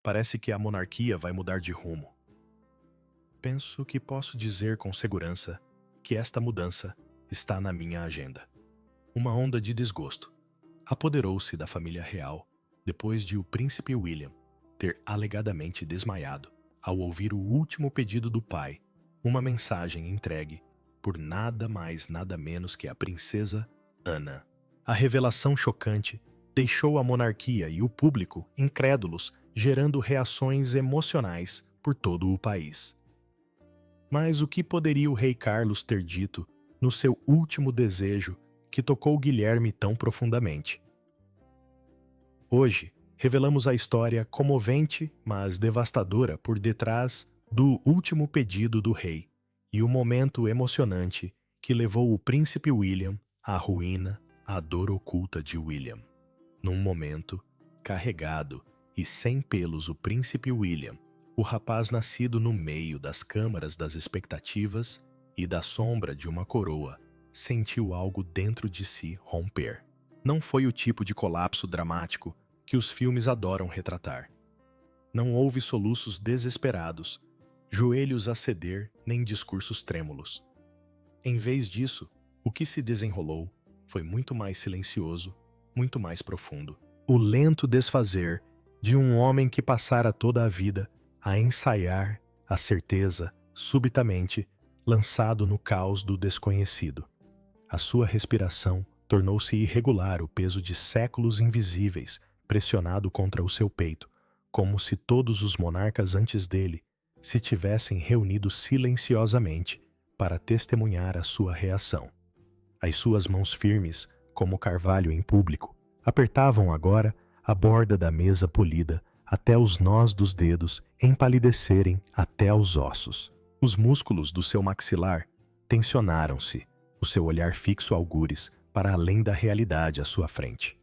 Parece que a monarquia vai mudar de rumo. Penso que posso dizer com segurança que esta mudança está na minha agenda. Uma onda de desgosto apoderou-se da família real depois de o príncipe William ter alegadamente desmaiado ao ouvir o último pedido do pai, uma mensagem entregue por nada mais nada menos que a princesa Ana. A revelação chocante deixou a monarquia e o público incrédulos, gerando reações emocionais por todo o país. Mas o que poderia o rei Carlos ter dito no seu último desejo que tocou Guilherme tão profundamente? Hoje, revelamos a história comovente, mas devastadora por detrás do último pedido do rei e o momento emocionante que levou o príncipe William à ruína, à dor oculta de William. Num momento carregado e sem pelos, o príncipe William, o rapaz nascido no meio das câmaras das expectativas e da sombra de uma coroa, sentiu algo dentro de si romper. Não foi o tipo de colapso dramático que os filmes adoram retratar. Não houve soluços desesperados, joelhos a ceder nem discursos trêmulos. Em vez disso, o que se desenrolou foi muito mais silencioso, muito mais profundo. O lento desfazer de um homem que passara toda a vida a ensaiar a certeza, subitamente, lançado no caos do desconhecido. A sua respiração tornou-se irregular, o peso de séculos invisíveis pressionado contra o seu peito, como se todos os monarcas antes dele se tivessem reunido silenciosamente para testemunhar a sua reação. As suas mãos firmes, como carvalho em público, apertavam agora a borda da mesa polida até os nós dos dedos empalidecerem até aos ossos. Os músculos do seu maxilar tensionaram-se, o seu olhar fixo algures para além da realidade à sua frente.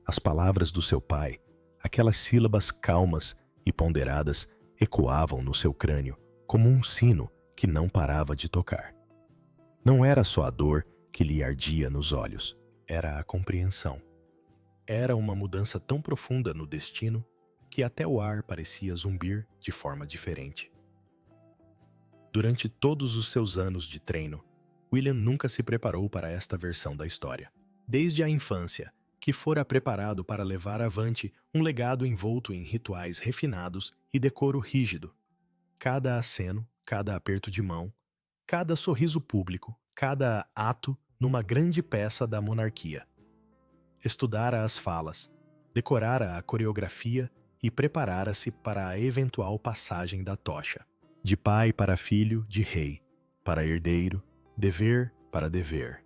As palavras do seu pai, aquelas sílabas calmas e ponderadas, ecoavam no seu crânio como um sino que não parava de tocar. Não era só a dor que lhe ardia nos olhos, era a compreensão. Era uma mudança tão profunda no destino que até o ar parecia zumbir de forma diferente. Durante todos os seus anos de treino, William nunca se preparou para esta versão da história. Desde a infância, que fora preparado para levar avante um legado envolto em rituais refinados e decoro rígido. Cada aceno, cada aperto de mão, cada sorriso público, cada ato numa grande peça da monarquia. Estudara as falas, decorara a coreografia e preparara-se para a eventual passagem da tocha. De pai para filho, de rei, para herdeiro, dever para dever.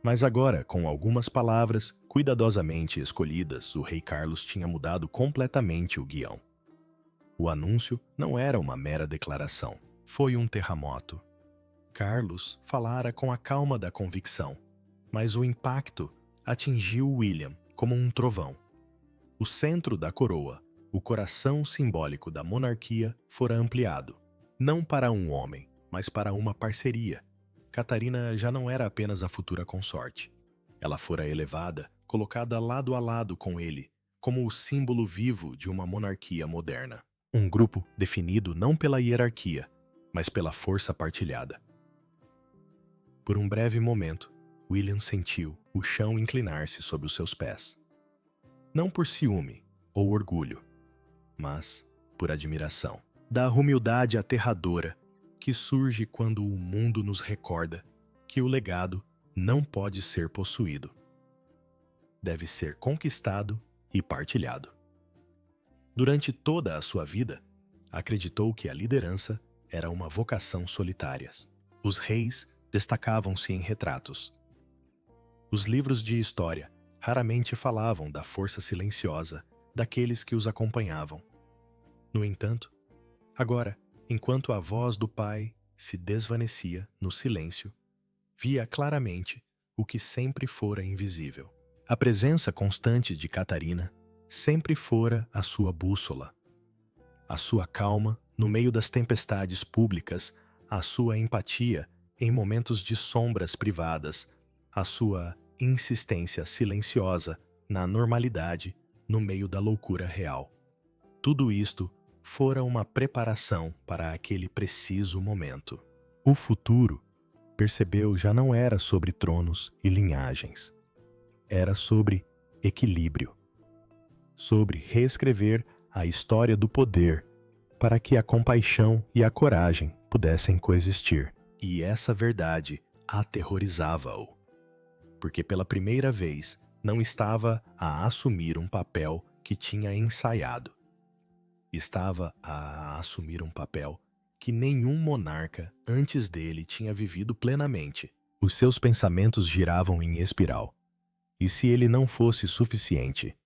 Mas agora, com algumas palavras cuidadosamente escolhidas, o rei Carlos tinha mudado completamente o guião. O anúncio não era uma mera declaração, foi um terremoto. Carlos falara com a calma da convicção, mas o impacto atingiu William como um trovão. O centro da coroa, o coração simbólico da monarquia, fora ampliado, não para um homem, mas para uma parceria. Catarina já não era apenas a futura consorte. Ela fora elevada, colocada lado a lado com ele, como o símbolo vivo de uma monarquia moderna. Um grupo definido não pela hierarquia, mas pela força partilhada. Por um breve momento, William sentiu o chão inclinar-se sob os seus pés. Não por ciúme ou orgulho, mas por admiração. Da humildade aterradora que surge quando o mundo nos recorda que o legado não pode ser possuído. Deve ser conquistado e partilhado. Durante toda a sua vida, acreditou que a liderança era uma vocação solitária. Os reis destacavam-se em retratos. Os livros de história raramente falavam da força silenciosa daqueles que os acompanhavam. No entanto, agora, enquanto a voz do pai se desvanecia no silêncio, via claramente o que sempre fora invisível. A presença constante de Catarina sempre fora a sua bússola. A sua calma no meio das tempestades públicas, a sua empatia em momentos de sombras privadas, a sua insistência silenciosa na normalidade no meio da loucura real. Tudo isto fora uma preparação para aquele preciso momento. O futuro, percebeu, já não era sobre tronos e linhagens. Era sobre equilíbrio, sobre reescrever a história do poder para que a compaixão e a coragem pudessem coexistir. E essa verdade aterrorizava-o, porque pela primeira vez não estava a assumir um papel que tinha ensaiado. Estava a assumir um papel que nenhum monarca antes dele tinha vivido plenamente. Os seus pensamentos giravam em espiral. E se ele não fosse suficiente?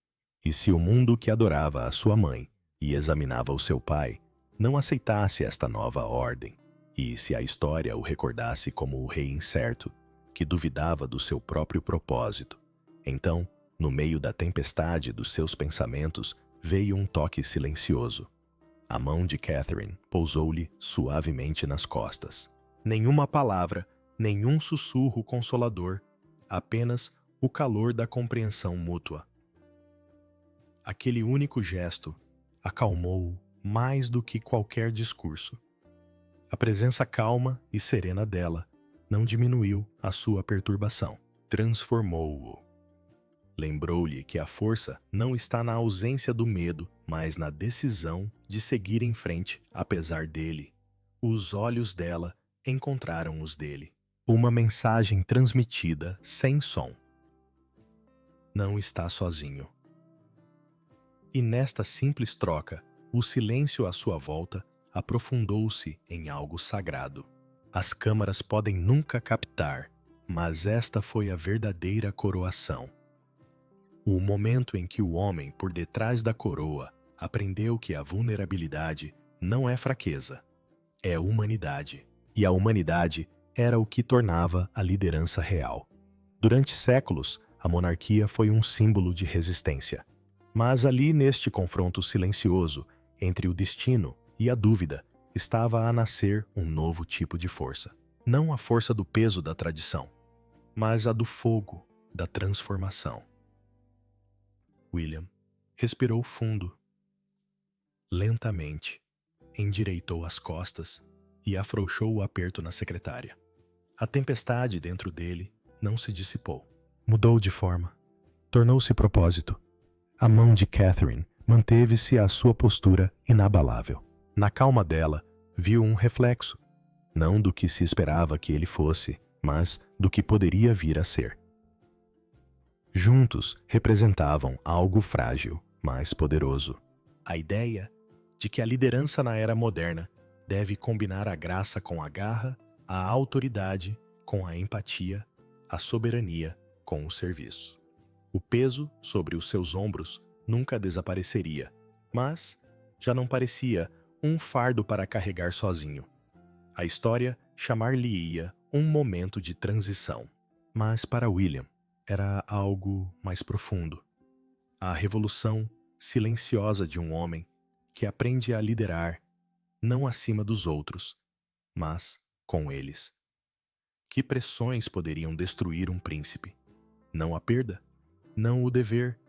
E se o mundo que adorava a sua mãe e examinava o seu pai não aceitasse esta nova ordem? E se a história o recordasse como o rei incerto, que duvidava do seu próprio propósito? Então, no meio da tempestade dos seus pensamentos, veio um toque silencioso. A mão de Catherine pousou-lhe suavemente nas costas. Nenhuma palavra, nenhum sussurro consolador, apenas o calor da compreensão mútua. Aquele único gesto acalmou-o mais do que qualquer discurso. A presença calma e serena dela não diminuiu a sua perturbação, transformou-o. Lembrou-lhe que a força não está na ausência do medo, mas na decisão de seguir em frente, apesar dele. Os olhos dela encontraram os dele. Uma mensagem transmitida sem som. Não está sozinho. E nesta simples troca, o silêncio à sua volta aprofundou-se em algo sagrado. As câmaras podem nunca captar, mas esta foi a verdadeira coroação. O momento em que o homem por detrás da coroa aprendeu que a vulnerabilidade não é fraqueza, é humanidade. E a humanidade era o que tornava a liderança real. Durante séculos, a monarquia foi um símbolo de resistência. Mas ali neste confronto silencioso entre o destino e a dúvida, estava a nascer um novo tipo de força. Não a força do peso da tradição, mas a do fogo da transformação. William respirou fundo. Lentamente, endireitou as costas e afrouxou o aperto na secretária. A tempestade dentro dele não se dissipou. Mudou de forma. Tornou-se propósito. A mão de Catherine manteve-se à sua postura inabalável. Na calma dela, viu um reflexo, não do que se esperava que ele fosse, mas do que poderia vir a ser. Juntos representavam algo frágil, mas poderoso. A ideia de que a liderança na era moderna deve combinar a graça com a garra, a autoridade com a empatia, a soberania com o serviço. O peso sobre os seus ombros nunca desapareceria, mas já não parecia um fardo para carregar sozinho. A história chamar-lhe-ia um momento de transição. Mas para William era algo mais profundo. A revolução silenciosa de um homem que aprende a liderar não acima dos outros, mas com eles. Que pressões poderiam destruir um príncipe? Não a perda, não o dever,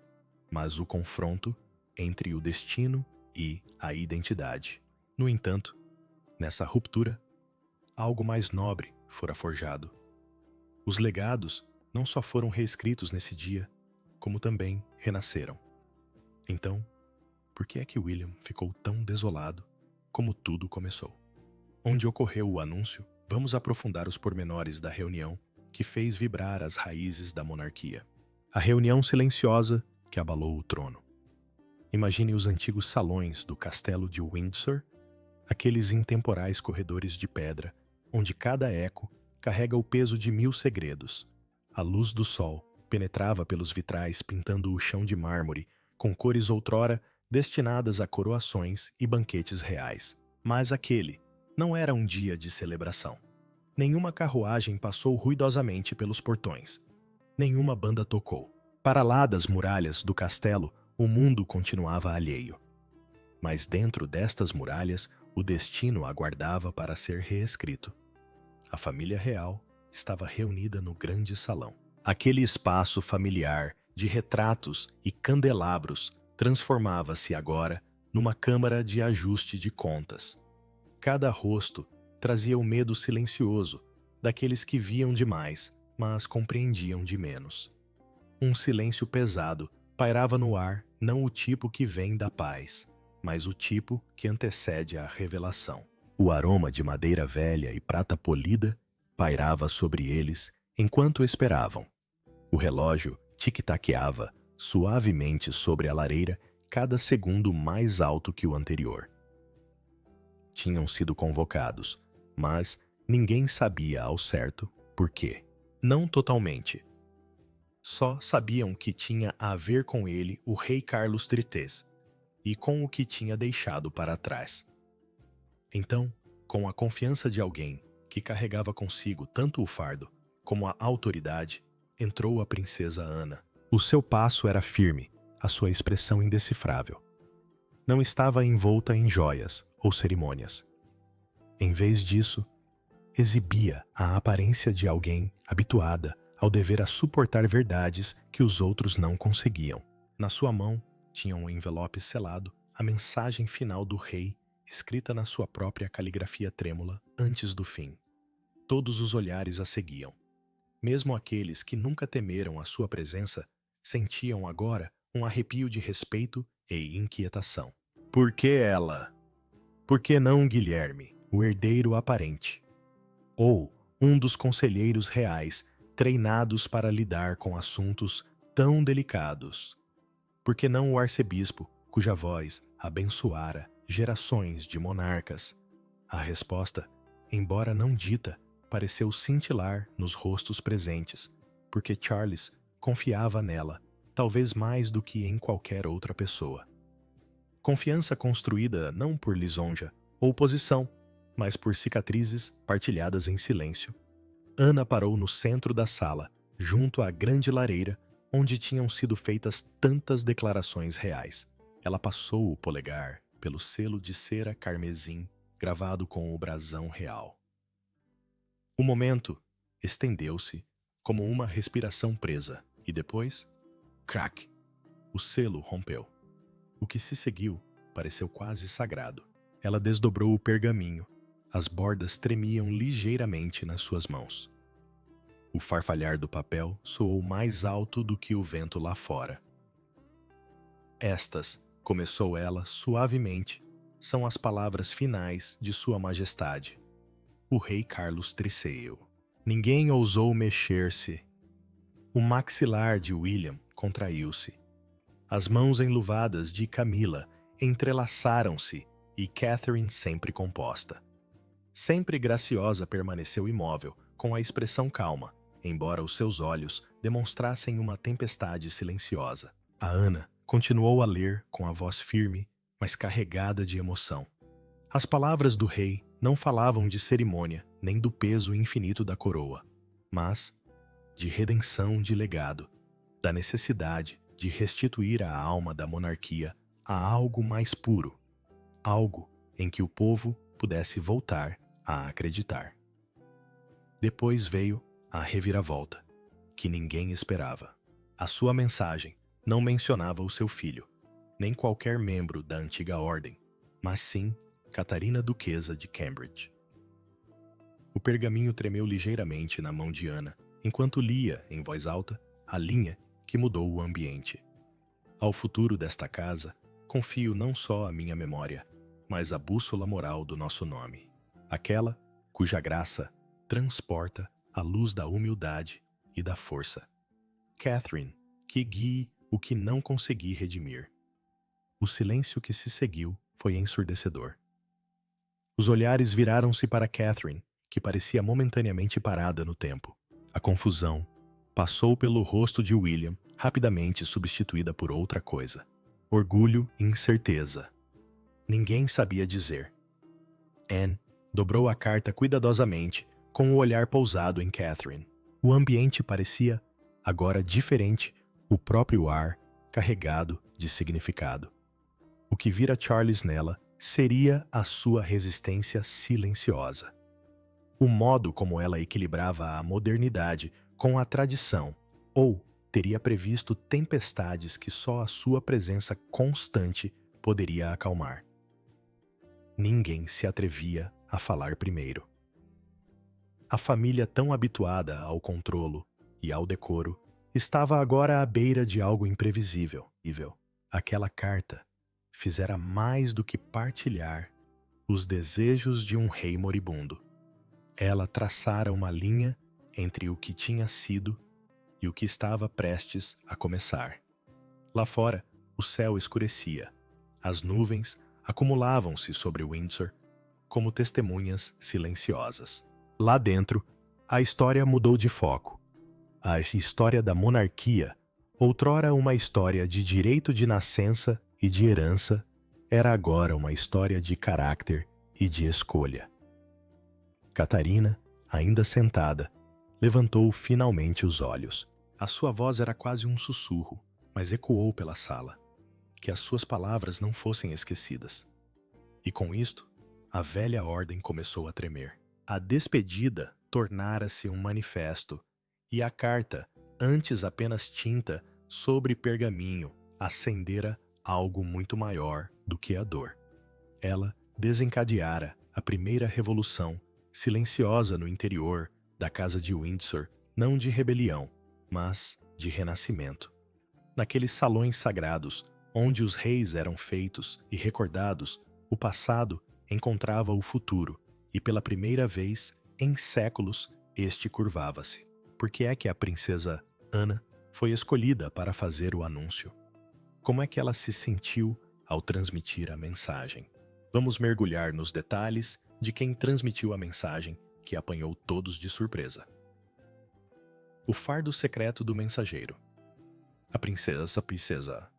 mas o confronto entre o destino e a identidade. No entanto, nessa ruptura, algo mais nobre fora forjado. Os legados não só foram reescritos nesse dia, como também renasceram. Então, por que é que William ficou tão desolado como tudo começou? Onde ocorreu o anúncio, vamos aprofundar os pormenores da reunião que fez vibrar as raízes da monarquia. A reunião silenciosa que abalou o trono. Imagine os antigos salões do castelo de Windsor, aqueles intemporais corredores de pedra, onde cada eco carrega o peso de 1000 segredos. A luz do sol penetrava pelos vitrais pintando o chão de mármore, com cores outrora destinadas a coroações e banquetes reais. Mas aquele não era um dia de celebração. Nenhuma carruagem passou ruidosamente pelos portões. Nenhuma banda tocou. Para lá das muralhas do castelo, o mundo continuava alheio. Mas dentro destas muralhas, o destino aguardava para ser reescrito. A família real estava reunida no grande salão. Aquele espaço familiar de retratos e candelabros transformava-se agora numa câmara de ajuste de contas. Cada rosto trazia o medo silencioso daqueles que viam demais, mas compreendiam de menos. Um silêncio pesado pairava no ar, não o tipo que vem da paz, mas o tipo que antecede a revelação. O aroma de madeira velha e prata polida pairava sobre eles enquanto esperavam. O relógio tic-taqueava suavemente sobre a lareira, cada segundo mais alto que o anterior. Tinham sido convocados, mas ninguém sabia ao certo por quê. Não totalmente. Só sabiam que tinha a ver com ele o rei Carlos III e com o que tinha deixado para trás. Então, com a confiança de alguém que carregava consigo tanto o fardo como a autoridade, entrou a princesa Ana. O seu passo era firme, a sua expressão indecifrável. Não estava envolta em joias ou cerimônias. Em vez disso, exibia a aparência de alguém habituada ao dever a suportar verdades que os outros não conseguiam. Na sua mão tinha um envelope selado, a mensagem final do rei, escrita na sua própria caligrafia trêmula antes do fim. Todos os olhares a seguiam. Mesmo aqueles que nunca temeram a sua presença sentiam agora um arrepio de respeito e inquietação. Por que ela? Por que não Guilherme, o herdeiro aparente? Ou um dos conselheiros reais treinados para lidar com assuntos tão delicados? Por que não o arcebispo, cuja voz abençoara gerações de monarcas? A resposta, embora não dita, pareceu cintilar nos rostos presentes, porque Charles confiava nela, talvez mais do que em qualquer outra pessoa. Confiança construída não por lisonja ou posição, mas por cicatrizes partilhadas em silêncio. Ana parou no centro da sala, junto à grande lareira, onde tinham sido feitas tantas declarações reais. Ela passou o polegar pelo selo de cera carmesim gravado com o brasão real. O momento estendeu-se como uma respiração presa e depois, crack, o selo rompeu. O que se seguiu pareceu quase sagrado. Ela desdobrou o pergaminho. As bordas tremiam ligeiramente nas suas mãos. O farfalhar do papel soou mais alto do que o vento lá fora. Estas, começou ela suavemente, são as palavras finais de Sua Majestade, o rei Carlos III. Ninguém ousou mexer-se. O maxilar de William contraiu-se. As mãos enluvadas de Camila entrelaçaram-se e Catherine, sempre composta. Sempre graciosa, permaneceu imóvel, com a expressão calma, embora os seus olhos demonstrassem uma tempestade silenciosa. A Ana continuou a ler com a voz firme, mas carregada de emoção. As palavras do rei não falavam de cerimônia, nem do peso infinito da coroa, mas de redenção de legado, da necessidade de restituir a alma da monarquia a algo mais puro, algo em que o povo pudesse voltar a acreditar. Depois veio a reviravolta, que ninguém esperava. A sua mensagem não mencionava o seu filho, nem qualquer membro da antiga ordem, mas sim Catarina Duquesa de Cambridge. O pergaminho tremeu ligeiramente na mão de Ana, enquanto lia, em voz alta, a linha que mudou o ambiente. Ao futuro desta casa, confio não só a minha memória, mas a bússola moral do nosso nome. Aquela cuja graça transporta a luz da humildade e da força. Catherine, que guie o que não consegui redimir. O silêncio que se seguiu foi ensurdecedor. Os olhares viraram-se para Catherine, que parecia momentaneamente parada no tempo. A confusão passou pelo rosto de William, rapidamente substituída por outra coisa. Orgulho e incerteza. Ninguém sabia dizer. Anne dobrou a carta cuidadosamente, com o olhar pousado em Catherine. O ambiente parecia, agora diferente, o próprio ar, carregado de significado. O que vira Charles nela seria a sua resistência silenciosa. O modo como ela equilibrava a modernidade com a tradição, ou teria previsto tempestades que só a sua presença constante poderia acalmar. Ninguém se atrevia a falar primeiro. A família, tão habituada ao controlo e ao decoro, estava agora à beira de algo imprevisível. Aquela carta fizera mais do que partilhar os desejos de um rei moribundo. Ela traçara uma linha entre o que tinha sido e o que estava prestes a começar. Lá fora, o céu escurecia. As nuvens acumulavam-se sobre Windsor como testemunhas silenciosas. Lá dentro, a história mudou de foco. A história da monarquia, outrora uma história de direito de nascença e de herança, era agora uma história de caráter e de escolha. Catarina, ainda sentada, levantou finalmente os olhos. A sua voz era quase um sussurro, mas ecoou pela sala. Que as suas palavras não fossem esquecidas. E com isto, a velha ordem começou a tremer. A despedida tornara-se um manifesto, e a carta, antes apenas tinta sobre pergaminho, acendera algo muito maior do que a dor. Ela desencadeara a primeira revolução, silenciosa no interior da casa de Windsor, não de rebelião, mas de renascimento. Naqueles salões sagrados, onde os reis eram feitos e recordados, o passado encontrava o futuro, e pela primeira vez em séculos este curvava-se. Por que é que a princesa Ana foi escolhida para fazer o anúncio? Como é que ela se sentiu ao transmitir a mensagem? Vamos mergulhar nos detalhes de quem transmitiu a mensagem que apanhou todos de surpresa. O fardo secreto do mensageiro. A princesa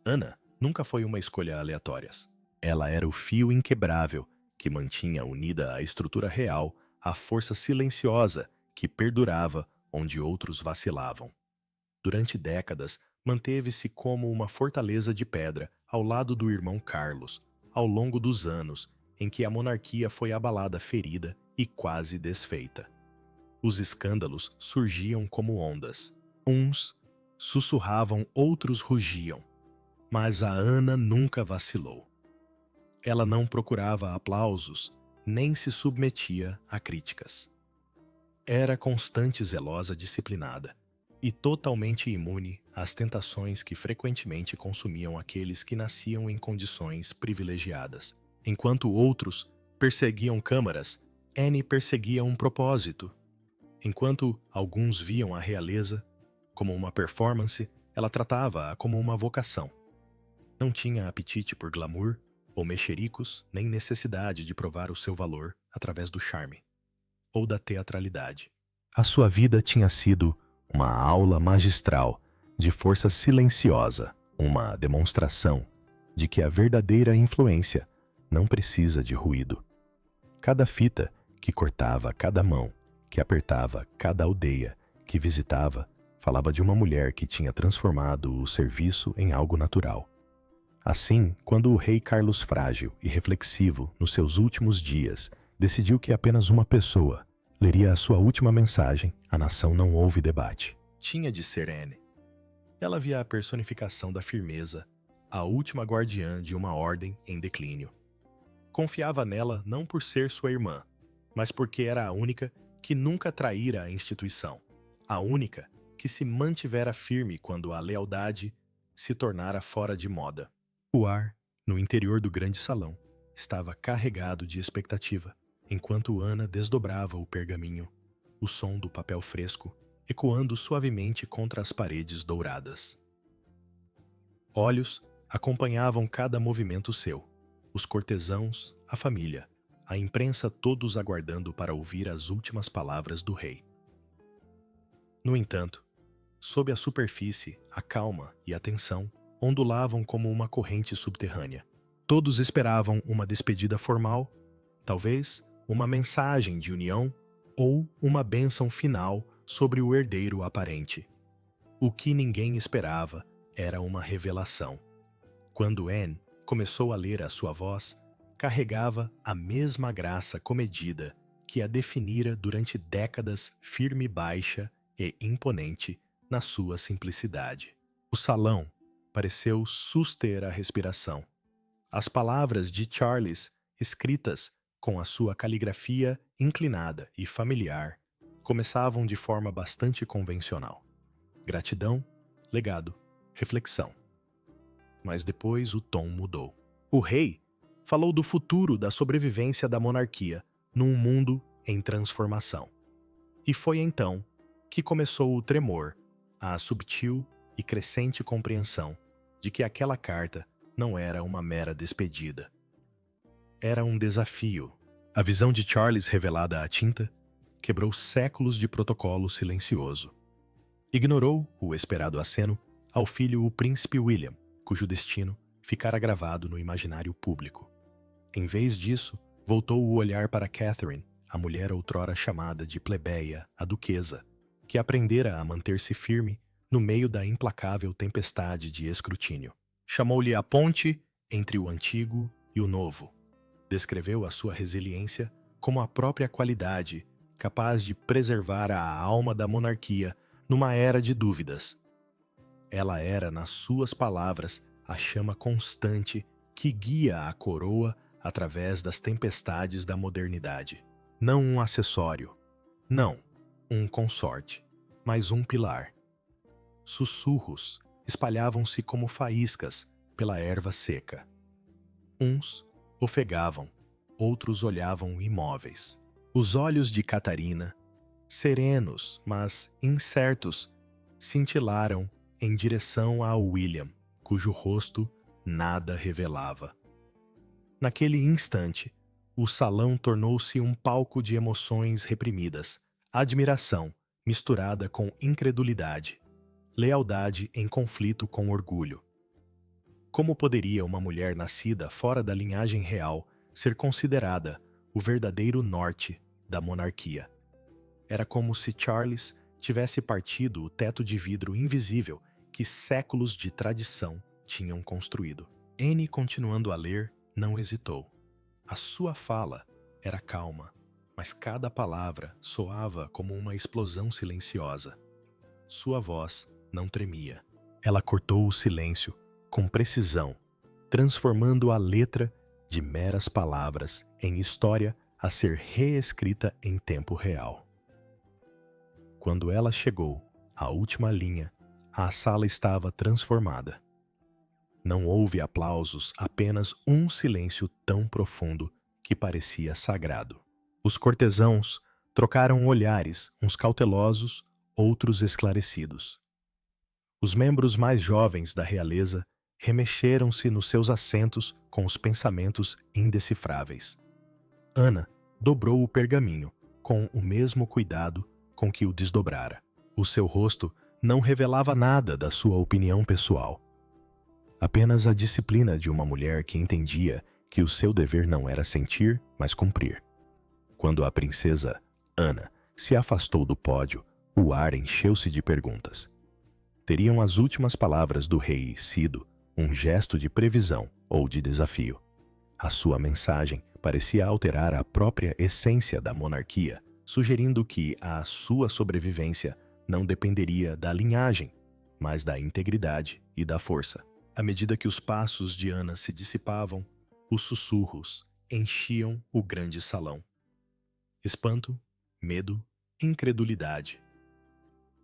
Ana nunca foi uma escolha aleatória. Ela era o fio inquebrável que mantinha unida à estrutura real a força silenciosa que perdurava onde outros vacilavam. Durante décadas, manteve-se como uma fortaleza de pedra ao lado do irmão Carlos, ao longo dos anos em que a monarquia foi abalada, ferida e quase desfeita. Os escândalos surgiam como ondas. Uns sussurravam, outros rugiam. Mas a Ana nunca vacilou. Ela não procurava aplausos, nem se submetia a críticas. Era constante, zelosa, disciplinada, e totalmente imune às tentações que frequentemente consumiam aqueles que nasciam em condições privilegiadas. Enquanto outros perseguiam câmaras, Anne perseguia um propósito. Enquanto alguns viam a realeza como uma performance, ela tratava-a como uma vocação. Não tinha apetite por glamour ou mexericos, nem necessidade de provar o seu valor através do charme ou da teatralidade. A sua vida tinha sido uma aula magistral de força silenciosa, uma demonstração de que a verdadeira influência não precisa de ruído. Cada fita que cortava cada mão, que apertava cada aldeia que visitava, falava de uma mulher que tinha transformado o serviço em algo natural. Assim, quando o rei Carlos, frágil e reflexivo nos seus últimos dias, decidiu que apenas uma pessoa leria a sua última mensagem, a nação não houve debate. Tinha de ser Anne. Ela via a personificação da firmeza, a última guardiã de uma ordem em declínio. Confiava nela não por ser sua irmã, mas porque era a única que nunca traíra a instituição, a única que se mantivera firme quando a lealdade se tornara fora de moda. O ar, no interior do grande salão, estava carregado de expectativa, enquanto Ana desdobrava o pergaminho, o som do papel fresco ecoando suavemente contra as paredes douradas. Olhos acompanhavam cada movimento seu, os cortesãos, a família, a imprensa, todos aguardando para ouvir as últimas palavras do rei. No entanto, sob a superfície, a calma e a tensão ondulavam como uma corrente subterrânea. Todos esperavam uma despedida formal, talvez uma mensagem de união ou uma bênção final sobre o herdeiro aparente. O que ninguém esperava era uma revelação. Quando Anne começou a ler, a sua voz carregava a mesma graça comedida que a definira durante décadas, firme, baixa e imponente na sua simplicidade. O salão pareceu suster a respiração. As palavras de Charles, escritas com a sua caligrafia inclinada e familiar, começavam de forma bastante convencional. Gratidão, legado, reflexão. Mas depois o tom mudou. O rei falou do futuro da sobrevivência da monarquia num mundo em transformação. E foi então que começou o tremor, a subtil e crescente compreensão de que aquela carta não era uma mera despedida. Era um desafio. A visão de Charles revelada à tinta quebrou séculos de protocolo silencioso. Ignorou o esperado aceno ao filho o príncipe William, cujo destino ficara gravado no imaginário público. Em vez disso, voltou o olhar para Catherine, a mulher outrora chamada de plebeia, a duquesa, que aprendera a manter-se firme no meio da implacável tempestade de escrutínio. Chamou-lhe a ponte entre o antigo e o novo. Descreveu a sua resiliência como a própria qualidade capaz de preservar a alma da monarquia numa era de dúvidas. Ela era, nas suas palavras, a chama constante que guia a coroa através das tempestades da modernidade. Não um acessório, não um consorte, mas um pilar. Sussurros espalhavam-se como faíscas pela erva seca. Uns ofegavam, outros olhavam imóveis. Os olhos de Catarina, serenos, mas incertos, cintilaram em direção a William, cujo rosto nada revelava. Naquele instante, o salão tornou-se um palco de emoções reprimidas, admiração misturada com incredulidade, lealdade em conflito com orgulho. Como poderia uma mulher nascida fora da linhagem real ser considerada o verdadeiro norte da monarquia? Era como se Charles tivesse partido o teto de vidro invisível que séculos de tradição tinham construído. Anne, continuando a ler, não hesitou. A sua fala era calma, mas cada palavra soava como uma explosão silenciosa. Sua voz não tremia. Ela cortou o silêncio com precisão, transformando a letra de meras palavras em história a ser reescrita em tempo real. Quando ela chegou à última linha, a sala estava transformada. Não houve aplausos, apenas um silêncio tão profundo que parecia sagrado. Os cortesãos trocaram olhares, uns cautelosos, outros esclarecidos. Os membros mais jovens da realeza remexeram-se nos seus assentos com os pensamentos indecifráveis. Ana dobrou o pergaminho com o mesmo cuidado com que o desdobrara. O seu rosto não revelava nada da sua opinião pessoal. Apenas a disciplina de uma mulher que entendia que o seu dever não era sentir, mas cumprir. Quando a princesa Ana se afastou do pódio, o ar encheu-se de perguntas. Teriam as últimas palavras do rei sido um gesto de previsão ou de desafio? A sua mensagem parecia alterar a própria essência da monarquia, sugerindo que a sua sobrevivência não dependeria da linhagem, mas da integridade e da força. À medida que os passos de Ana se dissipavam, os sussurros enchiam o grande salão. Espanto, medo, incredulidade.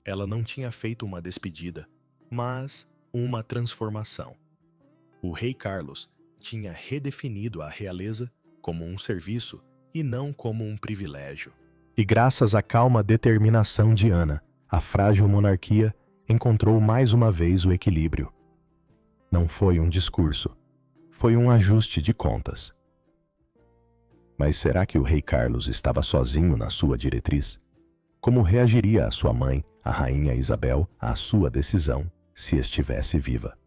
Ela não tinha feito uma despedida, mas uma transformação. O rei Carlos tinha redefinido a realeza como um serviço e não como um privilégio. E graças à calma determinação de Ana, a frágil monarquia encontrou mais uma vez o equilíbrio. Não foi um discurso, foi um ajuste de contas. Mas será que o rei Carlos estava sozinho na sua diretriz? Como reagiria a sua mãe, a rainha Isabel, à sua decisão, se estivesse viva?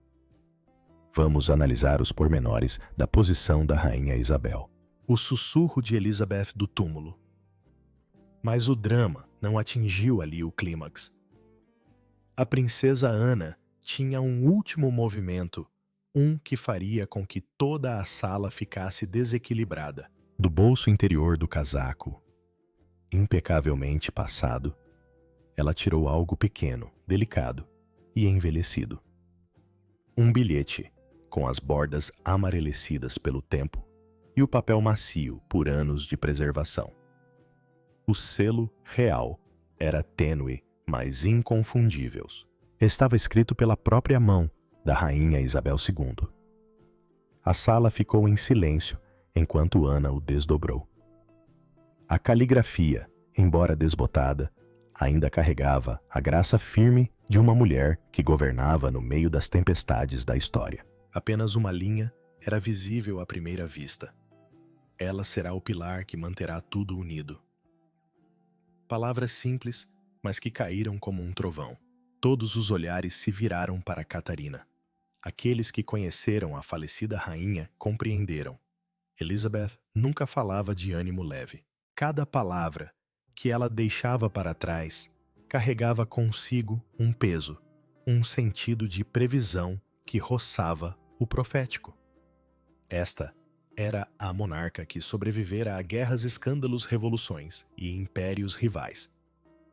Vamos analisar os pormenores da posição da rainha Isabel. O sussurro de Elizabeth do túmulo. Mas o drama não atingiu ali o clímax. A princesa Ana tinha um último movimento, um que faria com que toda a sala ficasse desequilibrada. Do bolso interior do casaco, impecavelmente passado, ela tirou algo pequeno, delicado e envelhecido. Um bilhete, com as bordas amarelecidas pelo tempo e o papel macio por anos de preservação. O selo real era tênue, mas inconfundível. Estava escrito pela própria mão da rainha Isabel II. A sala ficou em silêncio enquanto Ana o desdobrou. A caligrafia, embora desbotada, ainda carregava a graça firme de uma mulher que governava no meio das tempestades da história. Apenas uma linha era visível à primeira vista. Ela será o pilar que manterá tudo unido. Palavras simples, mas que caíram como um trovão. Todos os olhares se viraram para Catarina. Aqueles que conheceram a falecida rainha compreenderam. Elizabeth nunca falava de ânimo leve. Cada palavra que ela deixava para trás carregava consigo um peso, um sentido de previsão que roçava o profético. Esta era a monarca que sobrevivera a guerras, escândalos, revoluções e impérios rivais.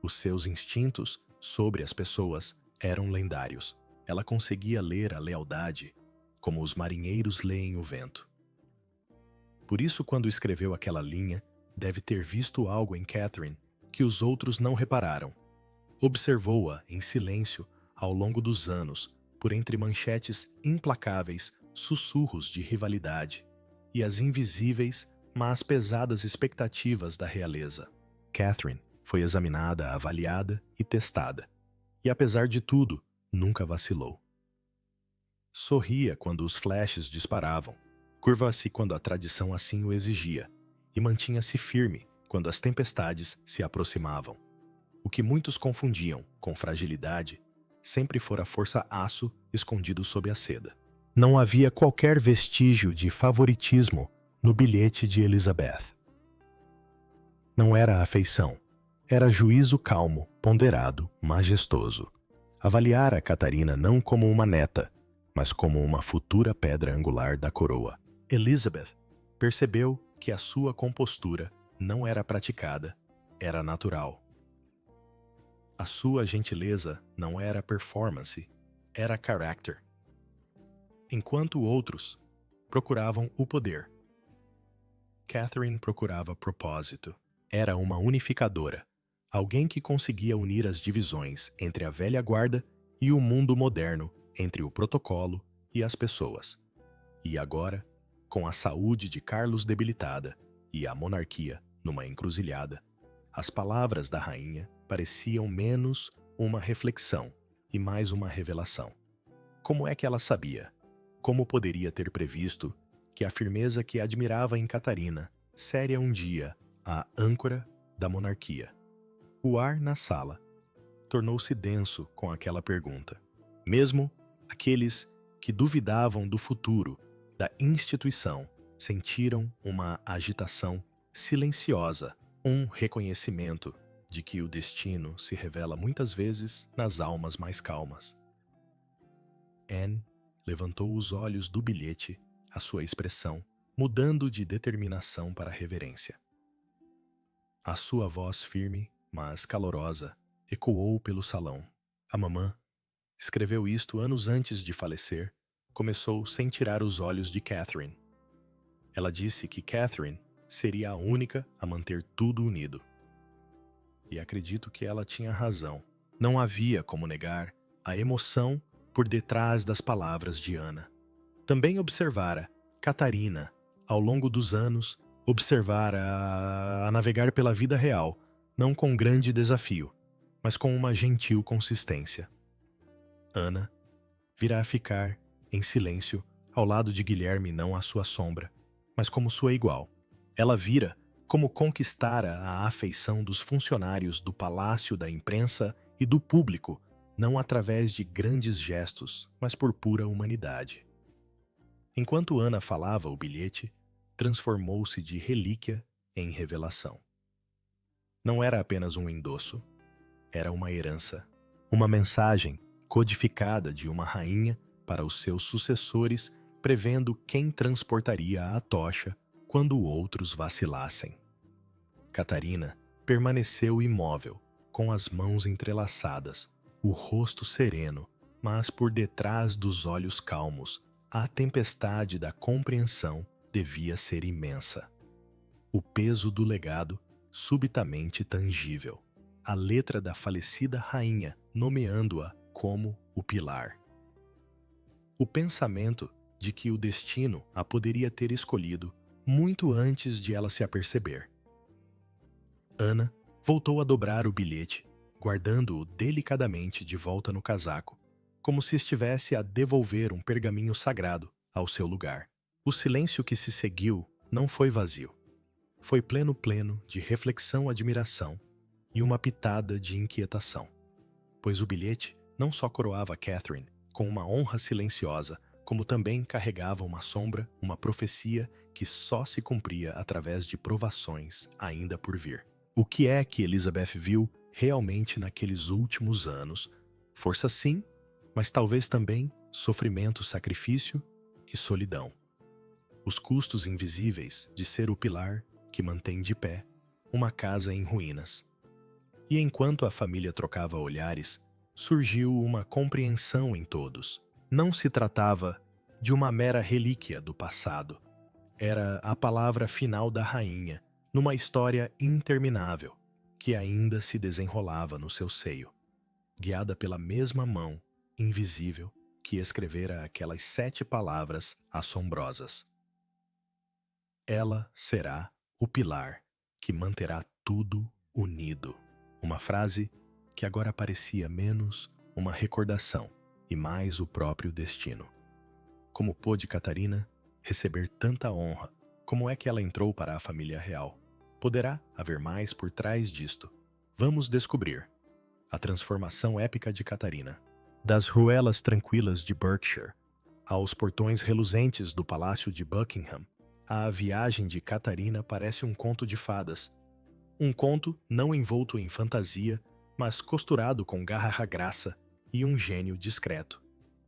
Os seus instintos sobre as pessoas eram lendários. Ela conseguia ler a lealdade como os marinheiros leem o vento. Por isso, quando escreveu aquela linha, deve ter visto algo em Catherine que os outros não repararam. Observou-a em silêncio ao longo dos anos, por entre manchetes implacáveis, sussurros de rivalidade e as invisíveis, mas pesadas expectativas da realeza. Catherine foi examinada, avaliada e testada, e apesar de tudo, nunca vacilou. Sorria quando os flashes disparavam, curva-se quando a tradição assim o exigia, e mantinha-se firme quando as tempestades se aproximavam. O que muitos confundiam com fragilidade sempre fora força-aço escondido sob a seda. Não havia qualquer vestígio de favoritismo no bilhete de Elizabeth. Não era afeição, era juízo calmo, ponderado, majestoso. Avaliara Catarina não como uma neta, mas como uma futura pedra angular da coroa. Elizabeth percebeu que a sua compostura não era praticada, era natural. A sua gentileza não era performance, era caráter. Enquanto outros procuravam o poder, Catherine procurava propósito. Era uma unificadora, alguém que conseguia unir as divisões entre a velha guarda e o mundo moderno, entre o protocolo e as pessoas. E agora, com a saúde de Carlos debilitada e a monarquia numa encruzilhada, as palavras da rainha pareciam menos uma reflexão e mais uma revelação. Como é que ela sabia? Como poderia ter previsto que a firmeza que admirava em Catarina seria um dia a âncora da monarquia? O ar na sala tornou-se denso com aquela pergunta. Mesmo aqueles que duvidavam do futuro da instituição sentiram uma agitação silenciosa, um reconhecimento de que o destino se revela muitas vezes nas almas mais calmas. Anne levantou os olhos do bilhete, a sua expressão mudando de determinação para reverência. A sua voz firme, mas calorosa, ecoou pelo salão. A mamã escreveu isto anos antes de falecer. Começou sem tirar os olhos de Catherine. Ela disse que Catherine seria a única a manter tudo unido. E acredito que ela tinha razão. Não havia como negar a emoção por detrás das palavras de Ana. Também observara Catarina, ao longo dos anos, observara a navegar pela vida real, não com grande desafio, mas com uma gentil consistência. Ana virá a ficar em silêncio ao lado de Guilherme, não à sua sombra, mas como sua igual. Ela vira como conquistara a afeição dos funcionários do Palácio, da imprensa e do público, não através de grandes gestos, mas por pura humanidade. Enquanto Ana falava, o bilhete transformou-se de relíquia em revelação. Não era apenas um endosso, era uma herança, uma mensagem codificada de uma rainha para os seus sucessores, prevendo quem transportaria a tocha quando outros vacilassem. Catarina permaneceu imóvel, com as mãos entrelaçadas, o rosto sereno, Mas por detrás dos olhos calmos, a tempestade da compreensão devia ser imensa. O peso do legado, subitamente tangível. A letra da falecida rainha, nomeando-a como o pilar. O pensamento de que o destino a poderia ter escolhido muito antes de ela se aperceber. Ana voltou a dobrar o bilhete, guardando-o delicadamente de volta no casaco, como se estivesse a devolver um pergaminho sagrado ao seu lugar. O silêncio que se seguiu não foi vazio. Foi pleno de reflexão-admiração e uma pitada de inquietação. Pois o bilhete não só coroava Catherine com uma honra silenciosa, como também carregava uma sombra, uma profecia que só se cumpria através de provações ainda por vir. O que é que Elizabeth viu realmente naqueles últimos anos? Força sim, mas talvez também sofrimento, sacrifício e solidão. Os custos invisíveis de ser o pilar que mantém de pé uma casa em ruínas. E enquanto a família trocava olhares, surgiu uma compreensão em todos. Não se tratava de uma mera relíquia do passado. Era a palavra final da rainha, numa história interminável, que ainda se desenrolava no seu seio, guiada pela mesma mão invisível que escrevera aquelas 7 palavras assombrosas. Ela será o pilar que manterá tudo unido. Uma frase que agora parecia menos uma recordação e mais o próprio destino. Como pôde Catarina receber tanta honra? Como é que ela entrou para a família real? Poderá haver mais por trás disto? Vamos descobrir. A transformação épica de Catarina. Das ruelas tranquilas de Berkshire aos portões reluzentes do Palácio de Buckingham, a viagem de Catarina parece um conto de fadas. Um conto não envolto em fantasia, mas costurado com garra graça e um gênio discreto.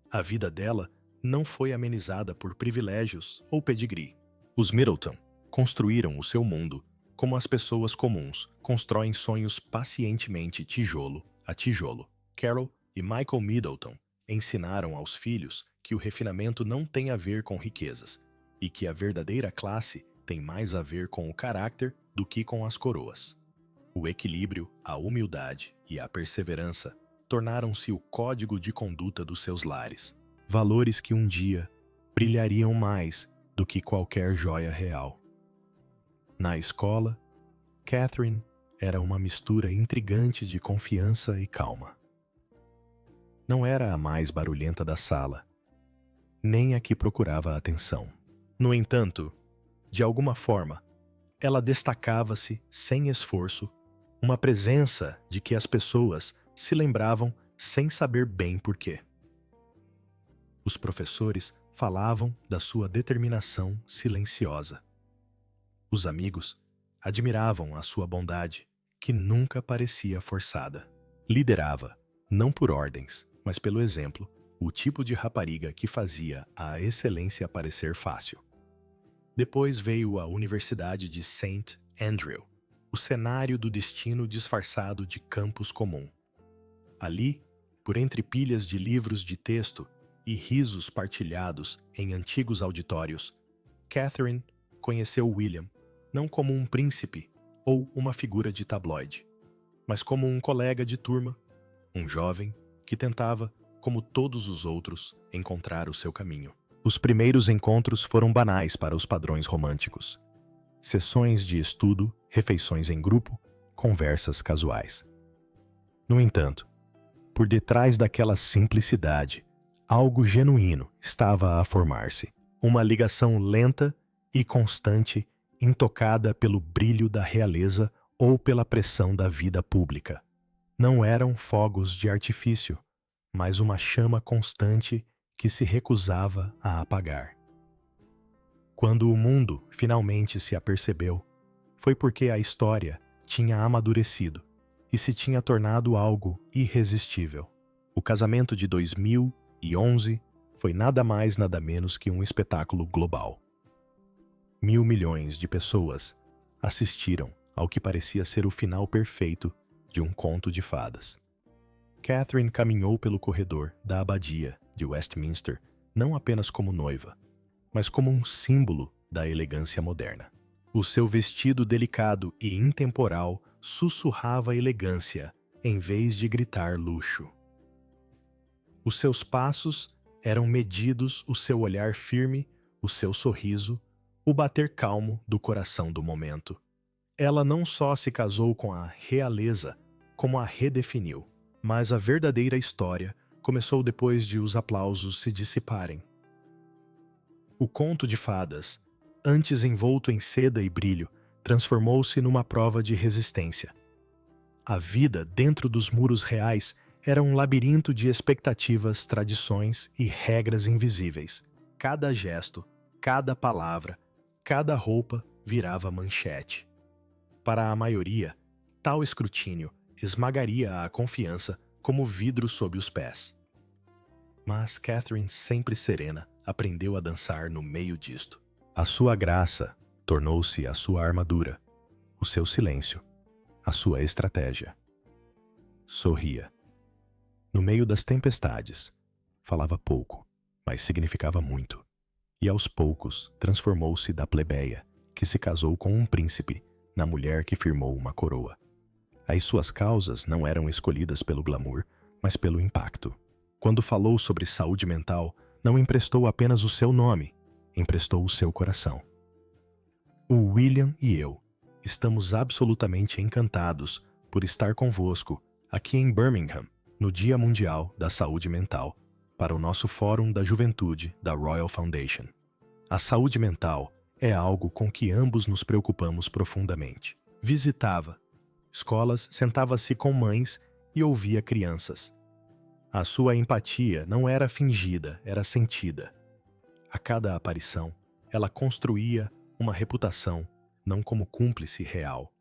A vida dela não foi amenizada por privilégios ou pedigree. Os Middleton construíram o seu mundo como as pessoas comuns constroem sonhos pacientemente tijolo a tijolo. Carol e Michael Middleton ensinaram aos filhos que o refinamento não tem a ver com riquezas e que a verdadeira classe tem mais a ver com o caráter do que com as coroas. O equilíbrio, a humildade e a perseverança tornaram-se o código de conduta dos seus lares. Valores que um dia brilhariam mais do que qualquer joia real. Na escola, Catherine era uma mistura intrigante de confiança e calma. Não era a mais barulhenta da sala, nem a que procurava atenção. No entanto, de alguma forma, ela destacava-se sem esforço, uma presença de que as pessoas se lembravam sem saber bem porquê. Os professores falavam da sua determinação silenciosa. Os amigos admiravam a sua bondade, que nunca parecia forçada. Liderava, não por ordens, mas pelo exemplo, o tipo de rapariga que fazia a excelência parecer fácil. Depois veio a Universidade de St. Andrew, o cenário do destino disfarçado de campus comum. Ali, por entre pilhas de livros de texto e risos partilhados em antigos auditórios, Catherine conheceu William não como um príncipe ou uma figura de tabloide, mas como um colega de turma, um jovem que tentava, como todos os outros, encontrar o seu caminho. Os primeiros encontros foram banais para os padrões românticos. Sessões de estudo, refeições em grupo, conversas casuais. No entanto, por detrás daquela simplicidade, algo genuíno estava a formar-se. Uma ligação lenta e constante, intocada pelo brilho da realeza ou pela pressão da vida pública. Não eram fogos de artifício, mas uma chama constante que se recusava a apagar. Quando o mundo finalmente se apercebeu, foi porque a história tinha amadurecido e se tinha tornado algo irresistível. O casamento de 2011 foi nada mais nada menos que um espetáculo global. 1.000 milhões de pessoas assistiram ao que parecia ser o final perfeito de um conto de fadas. Catherine caminhou pelo corredor da abadia de Westminster não apenas como noiva, mas como um símbolo da elegância moderna. O seu vestido delicado e intemporal sussurrava elegância em vez de gritar luxo. Os seus passos eram medidos, o seu olhar firme, o seu sorriso, o bater calmo do coração do momento. Ela não só se casou com a realeza, como a redefiniu. Mas a verdadeira história começou depois de os aplausos se dissiparem. O conto de fadas, antes envolto em seda e brilho, transformou-se numa prova de resistência. A vida dentro dos muros reais era um labirinto de expectativas, tradições e regras invisíveis. Cada gesto, cada palavra, cada roupa virava manchete. Para a maioria, tal escrutínio esmagaria a confiança como vidro sob os pés. Mas Catherine, sempre serena, aprendeu a dançar no meio disto. A sua graça tornou-se a sua armadura, o seu silêncio, a sua estratégia. Sorria. No meio das tempestades, falava pouco, mas significava muito. E aos poucos transformou-se da plebeia, que se casou com um príncipe, na mulher que firmou uma coroa. As suas causas não eram escolhidas pelo glamour, mas pelo impacto. Quando falou sobre saúde mental, não emprestou apenas o seu nome, emprestou o seu coração. O William e eu estamos absolutamente encantados por estar convosco aqui em Birmingham, no Dia Mundial da Saúde Mental, para o nosso Fórum da Juventude da Royal Foundation. A saúde mental é algo com que ambos nos preocupamos profundamente. Visitava escolas, sentava-se com mães e ouvia crianças. A sua empatia não era fingida, era sentida. A cada aparição, ela construía uma reputação não como cúmplice real,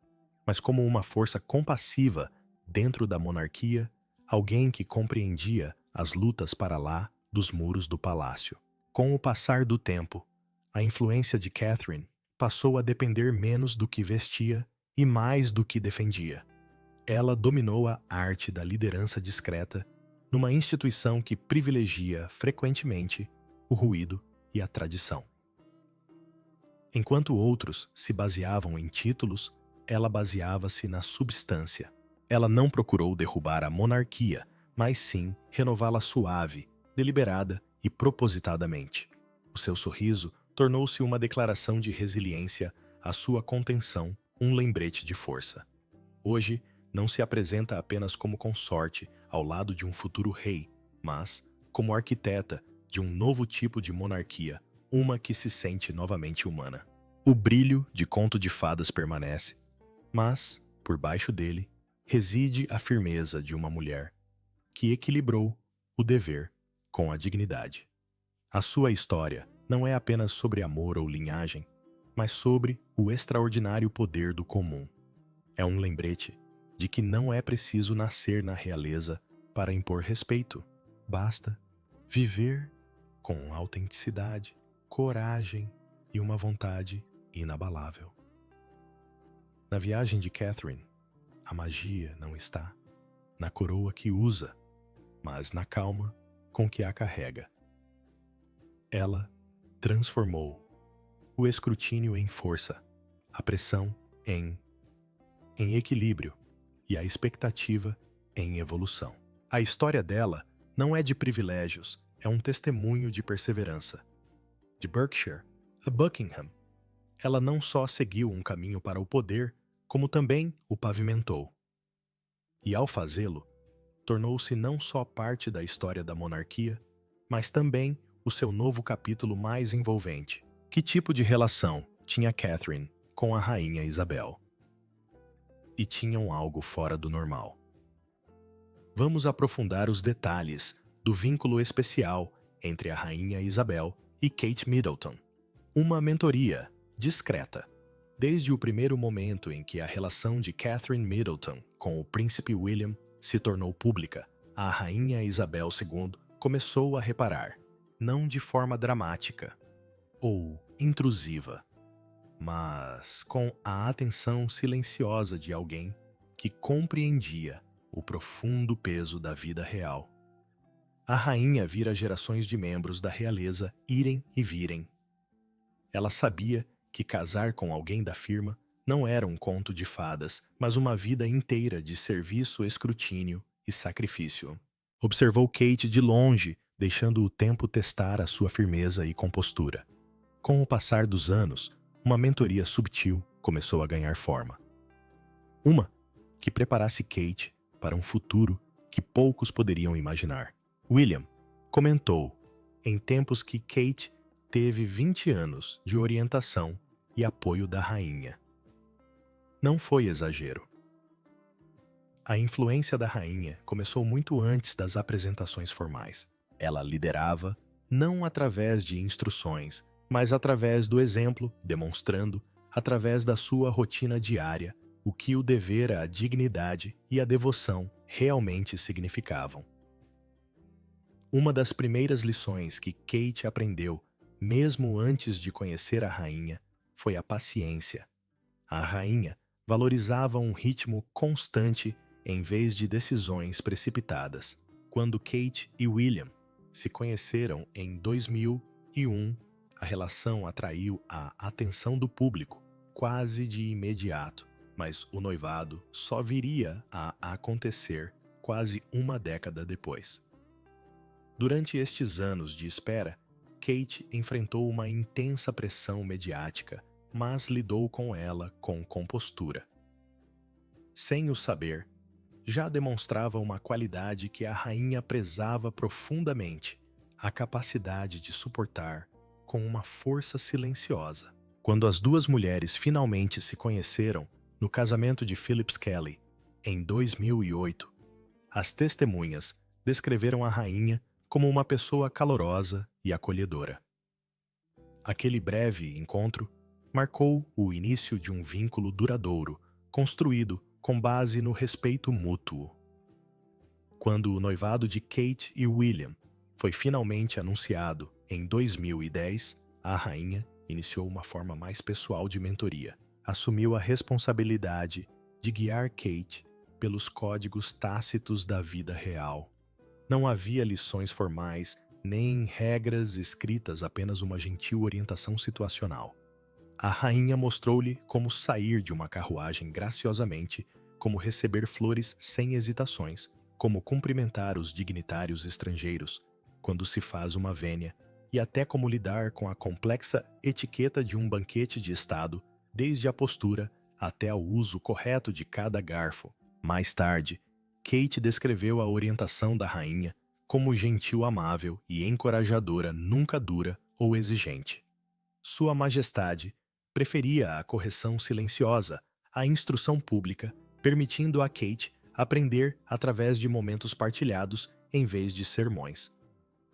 mas como uma força compassiva dentro da monarquia, alguém que compreendia as lutas para lá dos muros do palácio. Com o passar do tempo, a influência de Catherine passou a depender menos do que vestia e mais do que defendia. Ela dominou a arte da liderança discreta numa instituição que privilegia frequentemente o ruído e a tradição. Enquanto outros se baseavam em títulos, ela baseava-se na substância. Ela não procurou derrubar a monarquia, mas sim renová-la suave, deliberada e propositadamente. O seu sorriso tornou-se uma declaração de resiliência, a sua contenção um lembrete de força. Hoje, não se apresenta apenas como consorte ao lado de um futuro rei, mas como arquiteta de um novo tipo de monarquia, uma que se sente novamente humana. O brilho de Conto de Fadas permanece, mas, por baixo dele, reside a firmeza de uma mulher que equilibrou o dever com a dignidade. A sua história não é apenas sobre amor ou linhagem, mas sobre o extraordinário poder do comum. É um lembrete de que não é preciso nascer na realeza para impor respeito. Basta viver com autenticidade, coragem e uma vontade inabalável. Na viagem de Catherine, a magia não está na coroa que usa, mas na calma com que a carrega. Ela transformou o escrutínio em força, a pressão em equilíbrio e a expectativa em evolução. A história dela não é de privilégios, é um testemunho de perseverança. De Berkshire a Buckingham, ela não só seguiu um caminho para o poder, como também o pavimentou. E ao fazê-lo, tornou-se não só parte da história da monarquia, mas também o seu novo capítulo mais envolvente. Que tipo de relação tinha Catherine com a rainha Isabel? E tinham algo fora do normal. Vamos aprofundar os detalhes do vínculo especial entre a rainha Isabel e Kate Middleton. Uma mentoria discreta. Desde o primeiro momento em que a relação de Catherine Middleton com o príncipe William se tornou pública, a rainha Isabel II começou a reparar, não de forma dramática ou intrusiva, mas com a atenção silenciosa de alguém que compreendia o profundo peso da vida real. A rainha vira gerações de membros da realeza irem e virem. Ela sabia que casar com alguém da firma não era um conto de fadas, mas uma vida inteira de serviço, escrutínio e sacrifício. Observou Kate de longe, deixando o tempo testar a sua firmeza e compostura. Com o passar dos anos, uma mentoria subtil começou a ganhar forma. Uma que preparasse Kate para um futuro que poucos poderiam imaginar. William comentou, em tempos que Kate teve 20 anos de orientação e apoio da rainha. Não foi exagero. A influência da rainha começou muito antes das apresentações formais. Ela liderava, não através de instruções, mas através do exemplo, demonstrando, através da sua rotina diária, o que o dever, a dignidade e a devoção realmente significavam. Uma das primeiras lições que Kate aprendeu, mesmo antes de conhecer a rainha, foi a paciência. A rainha valorizava um ritmo constante em vez de decisões precipitadas. Quando Kate e William se conheceram em 2001, a relação atraiu a atenção do público quase de imediato, mas o noivado só viria a acontecer quase uma década depois. Durante estes anos de espera, Kate enfrentou uma intensa pressão mediática, mas lidou com ela com compostura. Sem o saber, já demonstrava uma qualidade que a rainha prezava profundamente, a capacidade de suportar com uma força silenciosa. Quando as duas mulheres finalmente se conheceram no casamento de Phillips Kelly, em 2008, as testemunhas descreveram a rainha como uma pessoa calorosa e acolhedora. Aquele breve encontro marcou o início de um vínculo duradouro, construído com base no respeito mútuo. Quando o noivado de Kate e William foi finalmente anunciado em 2010, a rainha iniciou uma forma mais pessoal de mentoria. Assumiu a responsabilidade de guiar Kate pelos códigos tácitos da vida real. Não havia lições formais, nem regras escritas, apenas uma gentil orientação situacional. A rainha mostrou-lhe como sair de uma carruagem graciosamente, como receber flores sem hesitações, como cumprimentar os dignitários estrangeiros quando se faz uma vênia, e até como lidar com a complexa etiqueta de um banquete de estado, desde a postura até o uso correto de cada garfo. Mais tarde, Kate descreveu a orientação da rainha como gentil, amável e encorajadora, nunca dura ou exigente. Sua Majestade preferia a correção silenciosa, a instrução pública, permitindo a Kate aprender através de momentos partilhados em vez de sermões.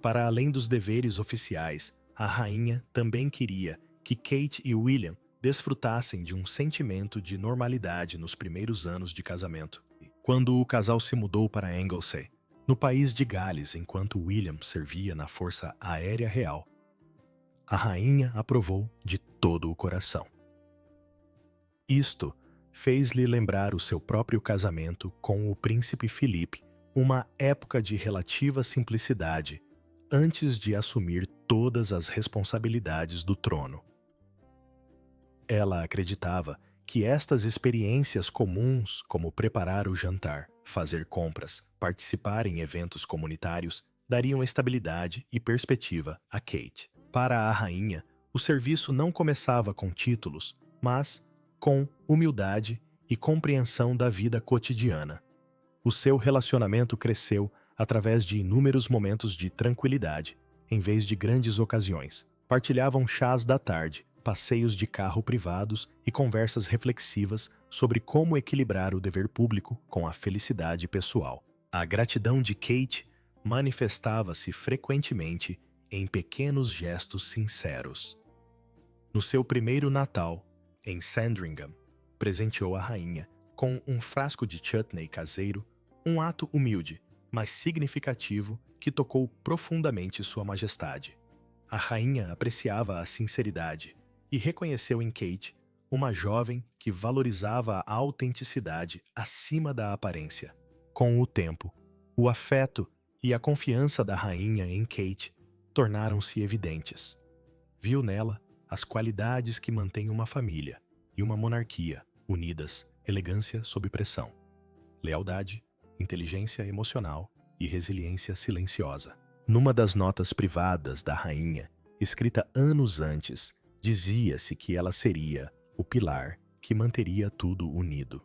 Para além dos deveres oficiais, a rainha também queria que Kate e William desfrutassem de um sentimento de normalidade nos primeiros anos de casamento. Quando o casal se mudou para Anglesey, no país de Gales, enquanto William servia na Força Aérea Real, a rainha aprovou de todo o coração. Isto fez-lhe lembrar o seu próprio casamento com o príncipe Filipe, uma época de relativa simplicidade, antes de assumir todas as responsabilidades do trono. Ela acreditava que estas experiências comuns, como preparar o jantar, fazer compras, participar em eventos comunitários, dariam estabilidade e perspectiva a Kate. Para a rainha, o serviço não começava com títulos, mas com humildade e compreensão da vida cotidiana. O seu relacionamento cresceu através de inúmeros momentos de tranquilidade, em vez de grandes ocasiões. Partilhavam chás da tarde, passeios de carro privados e conversas reflexivas sobre como equilibrar o dever público com a felicidade pessoal. A gratidão de Kate manifestava-se frequentemente em pequenos gestos sinceros. No seu primeiro Natal, em Sandringham, presenteou a rainha com um frasco de chutney caseiro, um ato humilde, mas significativo que tocou profundamente Sua Majestade. A rainha apreciava a sinceridade e reconheceu em Kate uma jovem que valorizava a autenticidade acima da aparência. Com o tempo, o afeto e a confiança da rainha em Kate tornaram-se evidentes. Viu nela as qualidades que mantêm uma família e uma monarquia unidas: elegância sob pressão, lealdade, inteligência emocional e resiliência silenciosa. Numa das notas privadas da rainha, escrita anos antes, dizia-se que ela seria o pilar que manteria tudo unido.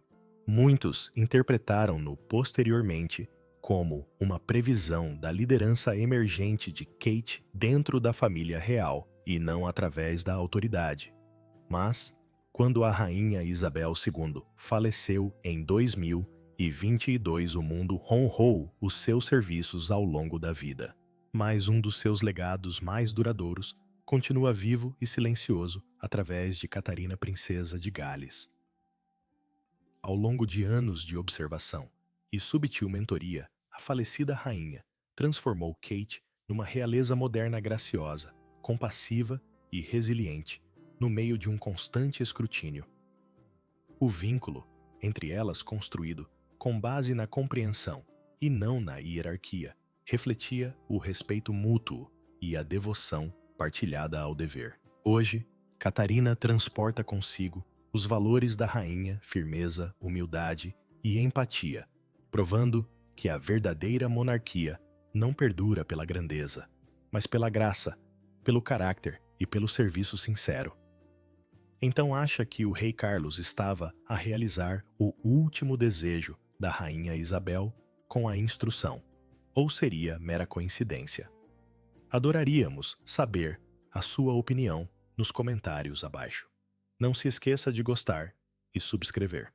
Muitos interpretaram-no posteriormente como uma previsão da liderança emergente de Kate dentro da família real e não através da autoridade. Mas, quando a rainha Isabel II faleceu em 2022, o mundo honrou os seus serviços ao longo da vida. Mas um dos seus legados mais duradouros continua vivo e silencioso através de Catarina, princesa de Gales. Ao longo de anos de observação e subtil mentoria, a falecida rainha transformou Kate numa realeza moderna graciosa, compassiva e resiliente, no meio de um constante escrutínio. O vínculo entre elas, construído com base na compreensão e não na hierarquia, refletia o respeito mútuo e a devoção partilhada ao dever. Hoje, Catarina transporta consigo os valores da rainha: firmeza, humildade e empatia, provando que a verdadeira monarquia não perdura pela grandeza, mas pela graça, pelo caráter e pelo serviço sincero. Então acha que o rei Carlos estava a realizar o último desejo da rainha Isabel com a instrução, ou seria mera coincidência? Adoraríamos saber a sua opinião nos comentários abaixo. Não se esqueça de gostar e subscrever.